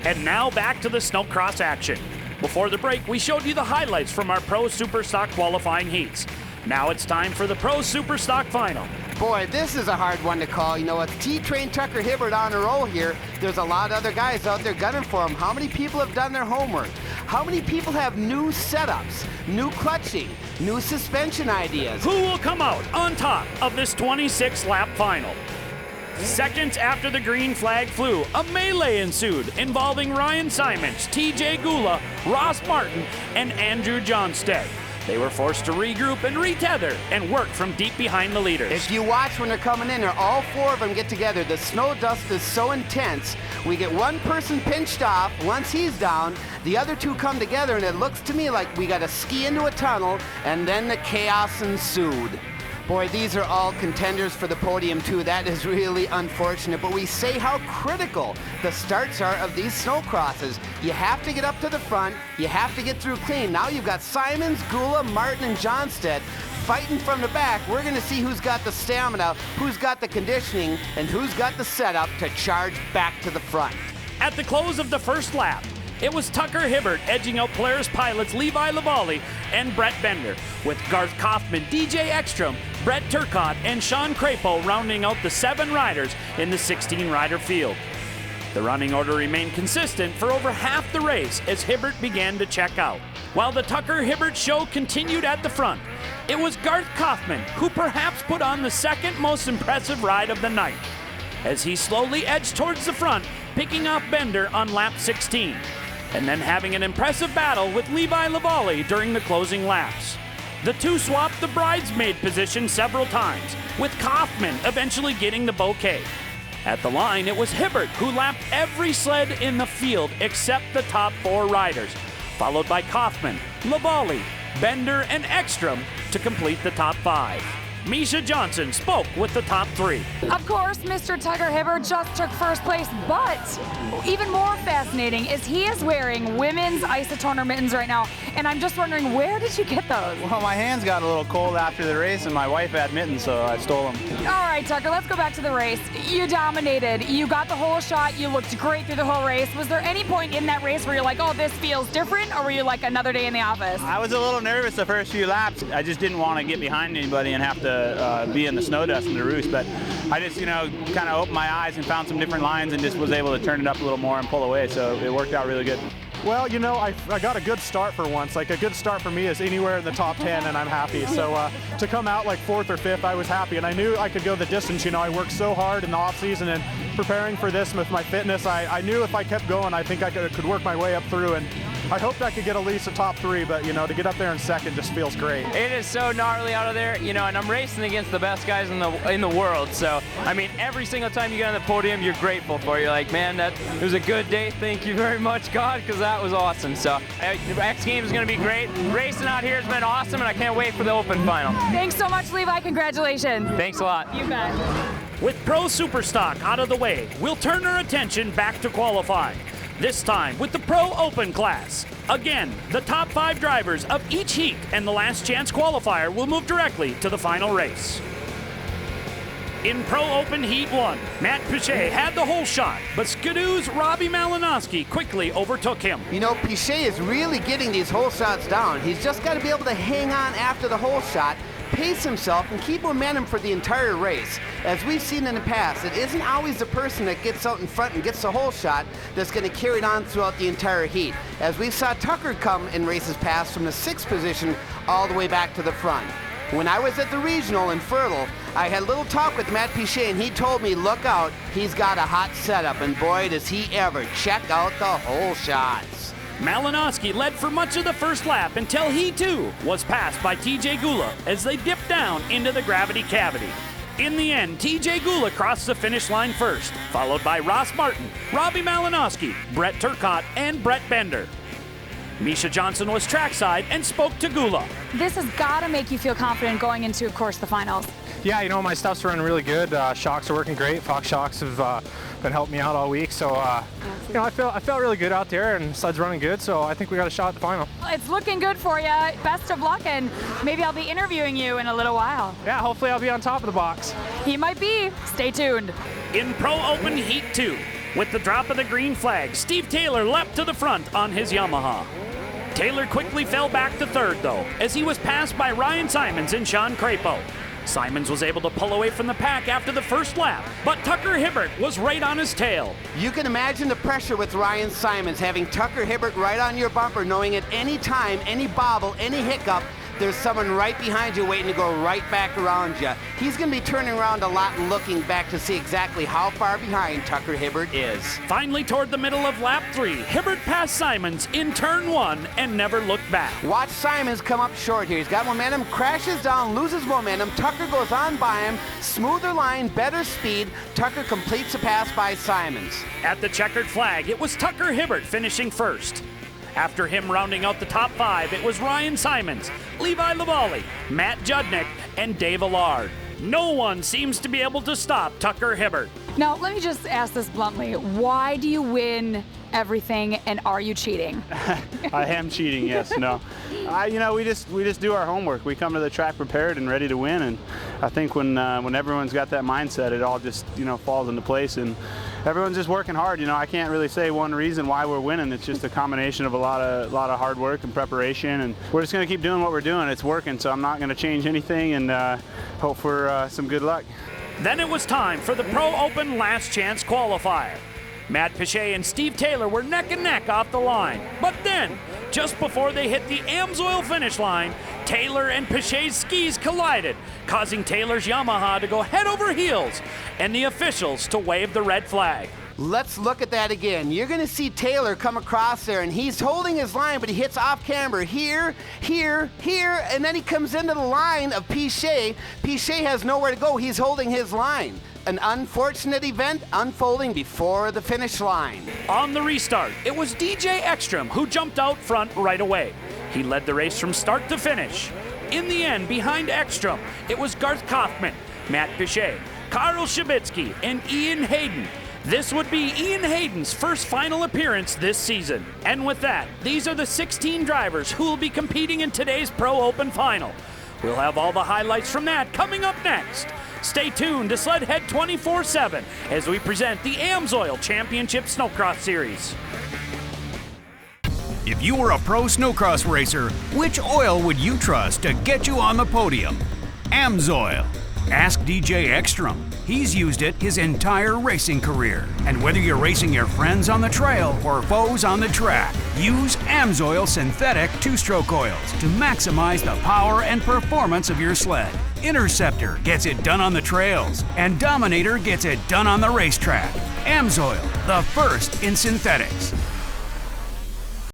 And now back to the Snocross action. Before the break, we showed you the highlights from our Pro Superstock qualifying heats. Now it's time for the Pro Superstock final. Boy, this is a hard one to call. You know, with T-Train Tucker Hibbert on a roll here, there's a lot of other guys out there gunning for him. How many people have done their homework? How many people have new setups, new clutching, new suspension ideas? Who will come out on top of this 26-lap final? Seconds after the green flag flew, a melee ensued involving Ryan Simons, TJ Gula, Ross Martin, and Andrew Johnstead. They were forced to regroup and retether and work from deep behind the leaders. If you watch when they're coming in there, all four of them get together. The snow dust is so intense. We get one person pinched off. Once he's down, the other two come together, and it looks to me like we got to ski into a tunnel, and then the chaos ensued. Boy, these are all contenders for the podium, too. That is really unfortunate, but we say how critical the starts are of these snow crosses. You have to get up to the front. You have to get through clean. Now you've got Simons, Gula, Martin, and Johnstead fighting from the back. We're going to see who's got the stamina, who's got the conditioning, and who's got the setup to charge back to the front. At the close of the first lap, it was Tucker Hibbert edging out Polaris pilots Levi Lavallee and Brett Bender, with Garth Kaufman, DJ Ekstrom, Brett Turcotte, and Sean Crapo rounding out the 7 riders in the 16-rider field. The running order remained consistent for over half the race as Hibbert began to check out. While the Tucker Hibbert show continued at the front, it was Garth Kaufman who perhaps put on the second most impressive ride of the night, as he slowly edged towards the front, picking off Bender on lap 16. And then having an impressive battle with Levi Lavallee during the closing laps. The two swapped the bridesmaid position several times, with Kaufman eventually getting the bouquet. At the line, it was Hibbert who lapped every sled in the field except the top 4 riders, followed by Kaufman, Lavallee, Bender, and Ekstrom to complete the top 5. Misha Johnson spoke with the top 3. Of course, Mr. Tucker Hibbert just took first place, but even more fascinating is he is wearing women's isotoner mittens right now, and I'm just wondering, where did you get those? Well, my hands got a little cold after the race, and my wife had mittens, so I stole them. All right, Tucker, let's go back to the race. You dominated. You got the whole shot. You looked great through the whole race. Was there any point in that race where you're like, oh, this feels different, or were you like another day in the office? I was a little nervous the first few laps. I just didn't want to get behind anybody and have to be in the snow dust in the roost, but I just, kind of opened my eyes and found some different lines and just was able to turn it up a little more and pull away, so it worked out really good. Well, I got a good start for once. Like, a good start for me is anywhere in the top 10, and I'm happy. So to come out like 4th or 5th, I was happy, and I knew I could go the distance. I worked so hard in the off season and preparing for this with my fitness. I knew if I kept going, I think I could work my way up through, and I hoped I could get at least a top 3, but to get up there in second just feels great. It is so gnarly out of there, and I'm racing against the best guys in the world. So I mean, every single time you get on the podium, you're grateful for it. You're like, man, it was a good day. Thank you very much, God, because that was awesome. So X Games is going to be great. Racing out here has been awesome, and I can't wait for the open final. Thanks so much, Levi. Congratulations. Thanks a lot. You bet. With Pro Superstock out of the way, we'll turn our attention back to qualifying. This time with the Pro Open class. Again, the top 5 drivers of each heat and the last chance qualifier will move directly to the final race. In Pro Open Heat 1, Matt Pichet had the whole shot, but Skidoo's Robbie Malinowski quickly overtook him. Pichet is really getting these hole shots down. He's just got to be able to hang on after the hole shot, pace himself, and keep momentum for the entire race. As we've seen in the past, it isn't always the person that gets out in front and gets the whole shot that's going to carry it on throughout the entire heat. As we saw Tucker come in races past from the 6th position all the way back to the front. When I was at the regional in Fertile, I had a little talk with Matt Pichet, and he told me, look out, he's got a hot setup, and boy, does he ever check out the hole shots. Malinowski led for much of the first lap until he too was passed by TJ Gula as they dipped down into the gravity cavity. In the end, TJ Gula crossed the finish line first, followed by Ross Martin, Robbie Malinowski, Brett Turcotte, and Brett Bender. Misha Johnson was trackside and spoke to Gula. This has got to make you feel confident going into, of course, the finals. Yeah, my stuff's running really good. Shocks are working great. Fox shocks have been helping me out all week. So, I felt really good out there, and sled's running good. So I think we got a shot at the final. It's looking good for you. Best of luck, and maybe I'll be interviewing you in a little while. Yeah, hopefully I'll be on top of the box. He might be. Stay tuned. In Pro Open Heat 2, With the drop of the green flag, Steve Taylor leapt to the front on his Yamaha. Taylor quickly fell back to third, though, as he was passed by Ryan Simons and Sean Crapo. Simons was able to pull away from the pack after the first lap, but Tucker Hibbert was right on his tail. You can imagine the pressure with Ryan Simons having Tucker Hibbert right on your bumper, knowing at any time, any bobble, any hiccup, there's someone right behind you waiting to go right back around you. He's going to be turning around a lot and looking back to see exactly how far behind Tucker Hibbert is. Finally, toward the middle of lap 3, Hibbert passed Simons in turn 1 and never looked back. Watch Simons come up short here. He's got momentum, crashes down, loses momentum. Tucker goes on by him, smoother line, better speed. Tucker completes the pass by Simons. At the checkered flag, it was Tucker Hibbert finishing first. After him rounding out the top 5, it was Ryan Simons, Levi Lavallee, Matt Judnick, and Dave Allard. No one seems to be able to stop Tucker Hibbert. Now, let me just ask this bluntly. Why do you win everything, and are you cheating? I am cheating, yes, no. We just do our homework. We come to the track prepared and ready to win, and I think when everyone's got that mindset, it all just, falls into place, and everyone's just working hard. I can't really say one reason why we're winning. It's just a combination of a lot of hard work and preparation, and we're just going to keep doing what we're doing. It's working, so I'm not going to change anything, and hope for some good luck. Then it was time for the Pro Open Last Chance qualifier. Matt Pichet and Steve Taylor were neck and neck off the line. But then, just before they hit the Amsoil finish line, Taylor and Pichet's skis collided, causing Taylor's Yamaha to go head over heels and the officials to wave the red flag. Let's look at that again. You're going to see Taylor come across there, and he's holding his line, but he hits off camber here, here, here, and then he comes into the line of Pichet. Pichet has nowhere to go. He's holding his line. An unfortunate event unfolding before the finish line. On the restart, it was DJ Ekstrom who jumped out front right away. He led the race from start to finish. In the end, behind Ekstrom, it was Garth Kaufman, Matt Pichet, Karl Shabitsky, and Ian Hayden. This would be Ian Hayden's first final appearance this season. And with that, these are the 16 drivers who will be competing in today's Pro Open Final. We'll have all the highlights from that coming up next. Stay tuned to Sledhead 24/7 as we present the Amsoil Championship Snocross Series. If you were a pro snowcross racer, which oil would you trust to get you on the podium? Amsoil. Ask DJ Ekstrom. He's used it his entire racing career. And whether you're racing your friends on the trail or foes on the track, use Amsoil synthetic 2-stroke oils to maximize the power and performance of your sled. Interceptor gets it done on the trails, and Dominator gets it done on the racetrack. Amsoil, the first in synthetics.